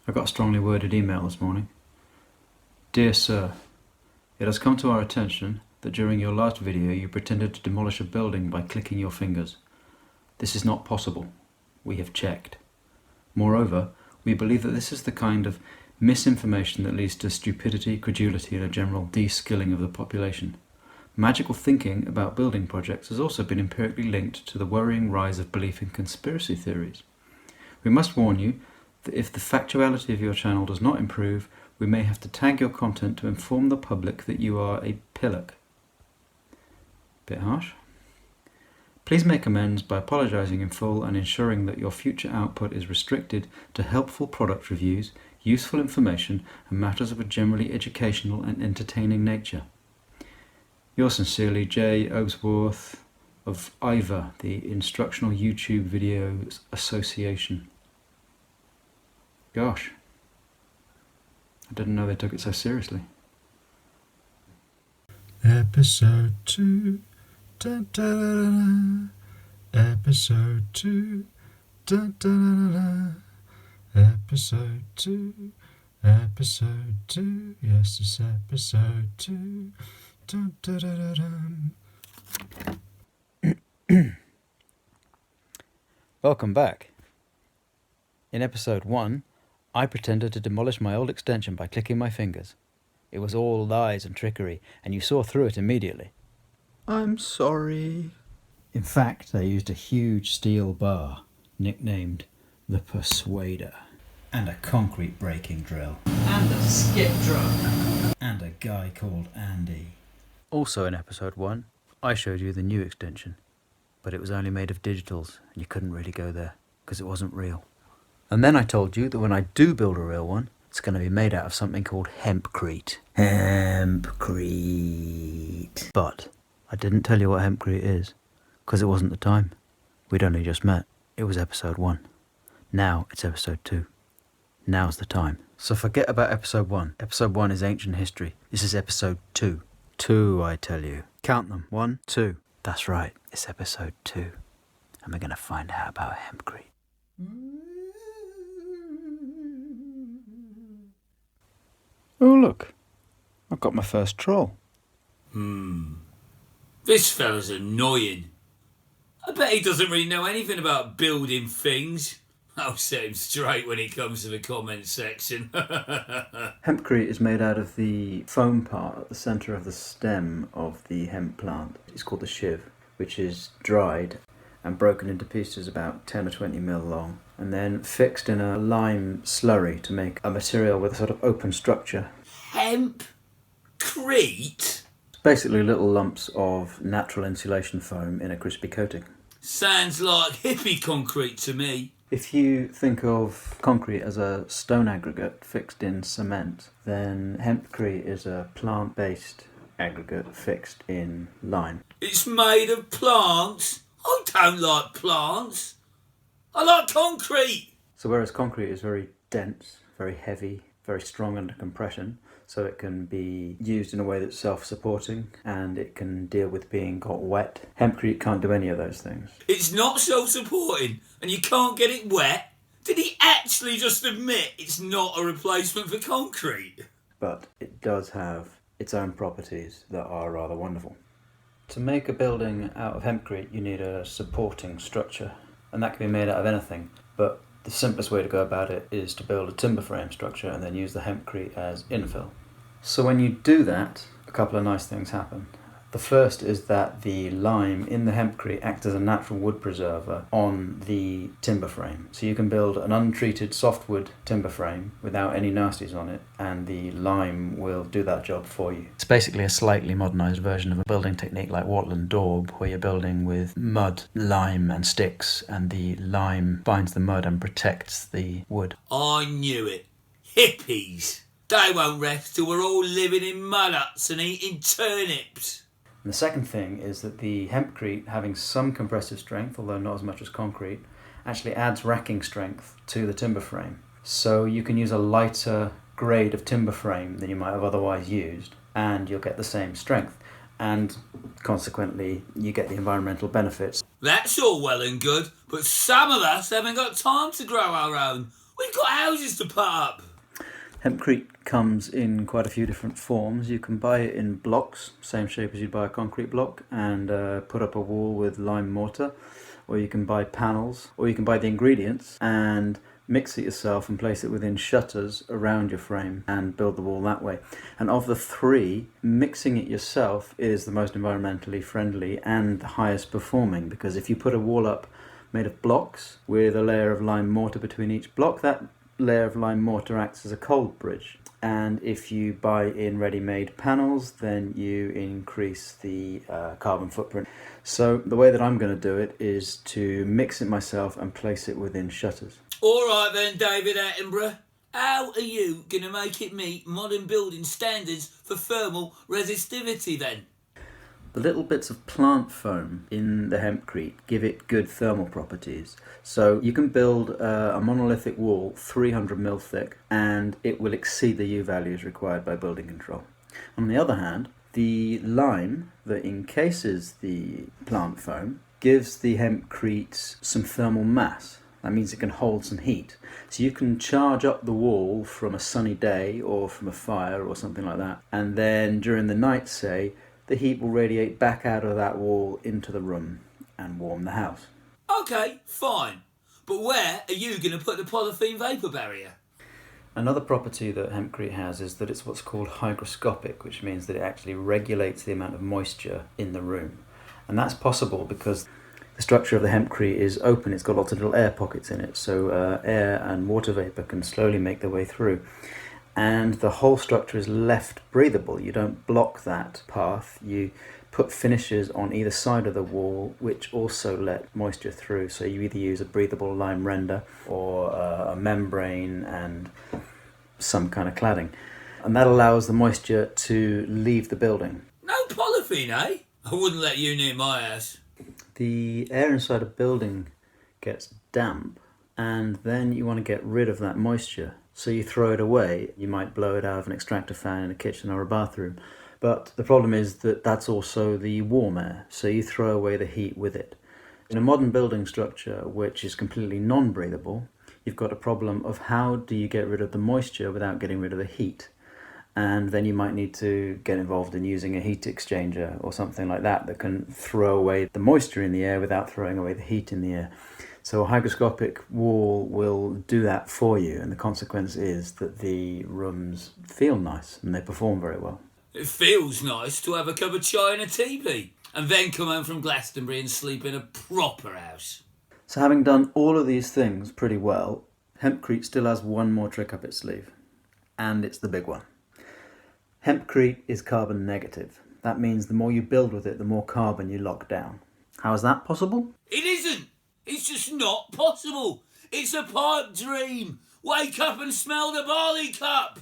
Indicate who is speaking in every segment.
Speaker 1: I got a strongly worded email this morning. Dear Sir, it has come to our attention that during your last video you pretended to demolish a building by clicking your fingers. This is not possible. We have checked. Moreover, we believe that this is the kind of misinformation that leads to stupidity, credulity, and a general de-skilling of the population. Magical thinking about building projects has also been empirically linked to the worrying rise of belief in conspiracy theories. We must warn you that if the factuality of your channel does not improve, we may have to tag your content to inform the public that you are a pillock. Bit harsh? Please make amends by apologising in full and ensuring that your future output is restricted to helpful product reviews, useful information, and matters of a generally educational and entertaining nature. Yours sincerely, J. Obsworth of IVA, the Instructional YouTube Videos Association. Gosh, I didn't know they took it so seriously.
Speaker 2: Episode 2. Dun, dun, dun, dun. Episode 2. Dun, dun, dun, dun. Episode 2. Episode 2. Yes, it's episode 2. Dun, dun, dun, dun, dun.
Speaker 1: Welcome back. In episode 1, I pretended to demolish my old extension by clicking my fingers. It was all lies and trickery, and you saw through it immediately. I'm sorry. In fact, I used a huge steel bar, nicknamed the Persuader, and a concrete breaking drill,
Speaker 3: and a skip drum,
Speaker 1: and a guy called Andy. Also in episode 1, I showed you the new extension, but it was only made of digitals, and you couldn't really go there, because it wasn't real. And then I told you that when I do build a real one, it's going to be made out of something called Hempcrete. Hempcrete. But I didn't tell you what Hempcrete is, because it wasn't the time. We'd only just met. It was episode 1. Now it's episode 2. Now's the time. So forget about episode 1. Episode 1 is ancient history. This is episode 2. 2, I tell you. Count them. 1, 2. That's right. It's episode 2. And we're going to find out about Hempcrete. Oh, look. I've got my first troll.
Speaker 4: This fella's annoying. I bet he doesn't really know anything about building things. I'll set him straight when it comes to the comment section.
Speaker 1: Hempcrete is made out of the foam part at the centre of the stem of the hemp plant. It's called the shiv, which is dried and broken into pieces about 10 or 20 mil long, and then fixed in a lime slurry to make a material with a sort of open structure.
Speaker 4: Hempcrete?
Speaker 1: Basically little lumps of natural insulation foam in a crispy coating.
Speaker 4: Sounds like hippie concrete to me.
Speaker 1: If you think of concrete as a stone aggregate fixed in cement, then hempcrete is a plant-based aggregate fixed in lime.
Speaker 4: It's made of plants? I don't like plants. I like concrete.
Speaker 1: So whereas concrete is very dense, very heavy, very strong under compression, so it can be used in a way that's self-supporting and it can deal with being got wet. Hempcrete can't do any of those things.
Speaker 4: It's not self-supporting and you can't get it wet? Did he actually just admit it's not a replacement for concrete?
Speaker 1: But it does have its own properties that are rather wonderful. To make a building out of hempcrete, you need a supporting structure, and that can be made out of anything, but the simplest way to go about it is to build a timber frame structure and then use the hempcrete as infill. So when you do that, a couple of nice things happen. The first is that the lime in the hempcrete acts as a natural wood preserver on the timber frame. So you can build an untreated softwood timber frame without any nasties on it, and the lime will do that job for you. It's basically a slightly modernised version of a building technique like wattle and daub, where you're building with mud, lime and sticks, and the lime binds the mud and protects the wood.
Speaker 4: I knew it. Hippies. They won't rest till we're all living in mud huts and eating turnips.
Speaker 1: And the second thing is that the hempcrete, having some compressive strength, although not as much as concrete, actually adds racking strength to the timber frame. So you can use a lighter grade of timber frame than you might have otherwise used, and you'll get the same strength. And consequently, you get the environmental benefits.
Speaker 4: That's all well and good, but some of us haven't got time to grow our own. We've got houses to put up.
Speaker 1: Hempcrete comes in quite a few different forms. You can buy it in blocks, same shape as you'd buy a concrete block, and put up a wall with lime mortar, or you can buy panels, or you can buy the ingredients and mix it yourself and place it within shutters around your frame and build the wall that way. And of the three, mixing it yourself is the most environmentally friendly and the highest performing, because if you put a wall up made of blocks with a layer of lime mortar between each block, that layer of lime mortar acts as a cold bridge. And if you buy in ready-made panels, then you increase the carbon footprint. So the way that I'm going to do it is to mix it myself and place it within shutters.
Speaker 4: All right then, David Attenborough. How are you going to make it meet modern building standards for thermal resistivity then?
Speaker 1: The little bits of plant foam in the hempcrete give it good thermal properties. So you can build a monolithic wall 300 mil thick and it will exceed the U values required by building control. On the other hand, the lime that encases the plant foam gives the hempcrete some thermal mass. That means it can hold some heat. So you can charge up the wall from a sunny day or from a fire or something like that. And then during the night, say, the heat will radiate back out of that wall into the room and warm the house.
Speaker 4: Okay, fine. But where are you going to put the polythene vapour barrier?
Speaker 1: Another property that hempcrete has is that it's what's called hygroscopic, which means that it actually regulates the amount of moisture in the room. And that's possible because the structure of the hempcrete is open. It's got lots of little air pockets in it, so air and water vapour can slowly make their way through. And the whole structure is left breathable. You don't block that path. You put finishes on either side of the wall which also let moisture through. So you either use a breathable lime render or a membrane and some kind of cladding. And that allows the moisture to leave the building.
Speaker 4: No polythene, eh? I wouldn't let you near my house.
Speaker 1: The air inside a building gets damp and then you want to get rid of that moisture. So you throw it away. You might blow it out of an extractor fan in a kitchen or a bathroom. But the problem is that that's also the warm air, so you throw away the heat with it. In a modern building structure, which is completely non-breathable, you've got a problem of how do you get rid of the moisture without getting rid of the heat. And then you might need to get involved in using a heat exchanger or something like that that can throw away the moisture in the air without throwing away the heat in the air. So a hygroscopic wall will do that for you, and the consequence is that the rooms feel nice and they perform very well.
Speaker 4: It feels nice to have a cup of chai and a teepee, and then come home from Glastonbury and sleep in a proper house.
Speaker 1: So having done all of these things pretty well, Hempcrete still has one more trick up its sleeve, and it's the big one. Hempcrete is carbon negative. That means the more you build with it, the more carbon you lock down. How is that possible?
Speaker 4: It isn't! It's just not possible! It's a pipe dream! Wake up and smell the barley cup!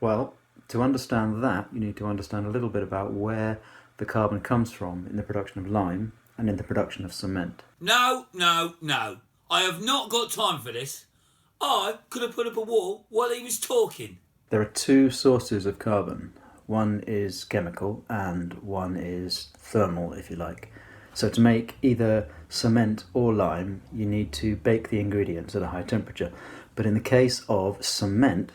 Speaker 1: Well, to understand that, you need to understand a little bit about where the carbon comes from in the production of lime and in the production of cement.
Speaker 4: No. I have not got time for this. I could have put up a wall while he was talking.
Speaker 1: There are two sources of carbon. One is chemical and one is thermal, if you like. So to make either cement or lime, you need to bake the ingredients at a high temperature. But in the case of cement,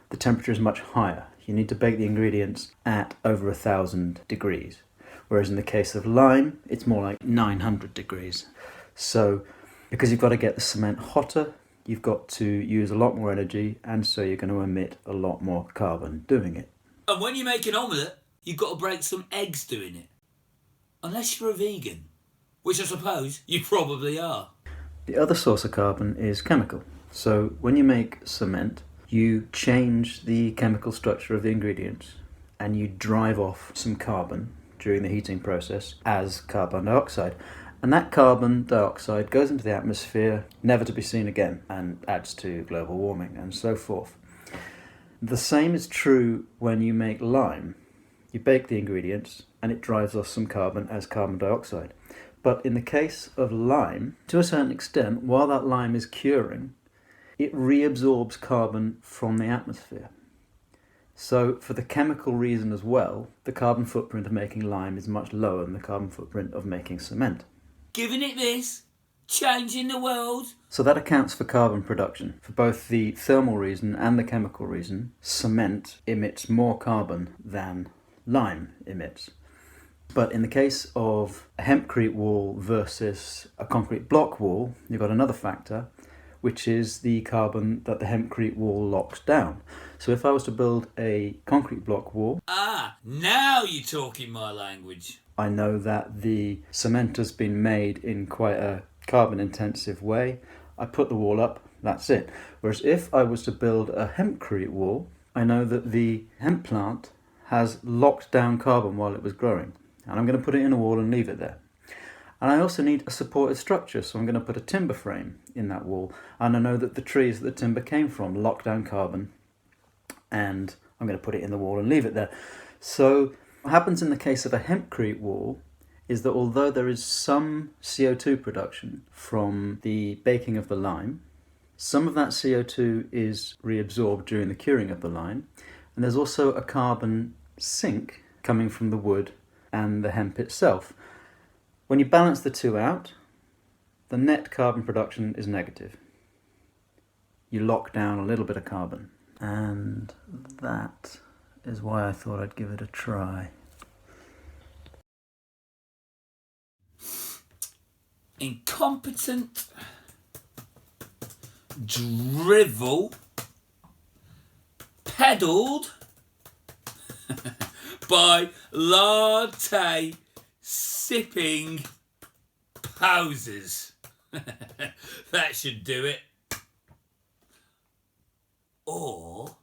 Speaker 1: the temperature is much higher. You need to bake the ingredients at over 1,000 degrees. Whereas in the case of lime, it's more like 900 degrees. So because you've got to get the cement hotter, you've got to use a lot more energy, and so you're going to emit a lot more carbon doing it.
Speaker 4: And when you make an omelette, you've got to break some eggs doing it. Unless you're a vegan, which I suppose you probably are.
Speaker 1: The other source of carbon is chemical. So when you make cement, you change the chemical structure of the ingredients and you drive off some carbon during the heating process as carbon dioxide. And that carbon dioxide goes into the atmosphere, never to be seen again, and adds to global warming and so forth. The same is true when you make lime. You bake the ingredients and it drives off some carbon as carbon dioxide. But in the case of lime, to a certain extent, while that lime is curing, it reabsorbs carbon from the atmosphere. So for the chemical reason as well, the carbon footprint of making lime is much lower than the carbon footprint of making cement.
Speaker 4: Giving it this, changing the world.
Speaker 1: So that accounts for carbon production. For both the thermal reason and the chemical reason, cement emits more carbon than lime emits. But in the case of a hempcrete wall versus a concrete block wall, you've got another factor, which is the carbon that the hempcrete wall locks down. So if I was to build a concrete block wall,
Speaker 4: Now you're talking my language.
Speaker 1: I know that the cement has been made in quite a carbon intensive way. I put the wall up, that's it. Whereas if I was to build a hempcrete wall, I know that the hemp plant has locked down carbon while it was growing. And I'm going to put it in a wall and leave it there. And I also need a supported structure, so I'm going to put a timber frame in that wall. And I know that the trees that the timber came from lock down carbon, and I'm going to put it in the wall and leave it there. So what happens in the case of a hempcrete wall is that although there is some CO2 production from the baking of the lime, some of that CO2 is reabsorbed during the curing of the lime, and there's also a carbon sink coming from the wood and the hemp itself. When you balance the two out, the net carbon production is negative. You lock down a little bit of carbon. And that is why I thought I'd give it a try.
Speaker 4: Incompetent drivel peddled by latte sipping posers. That should do it. Or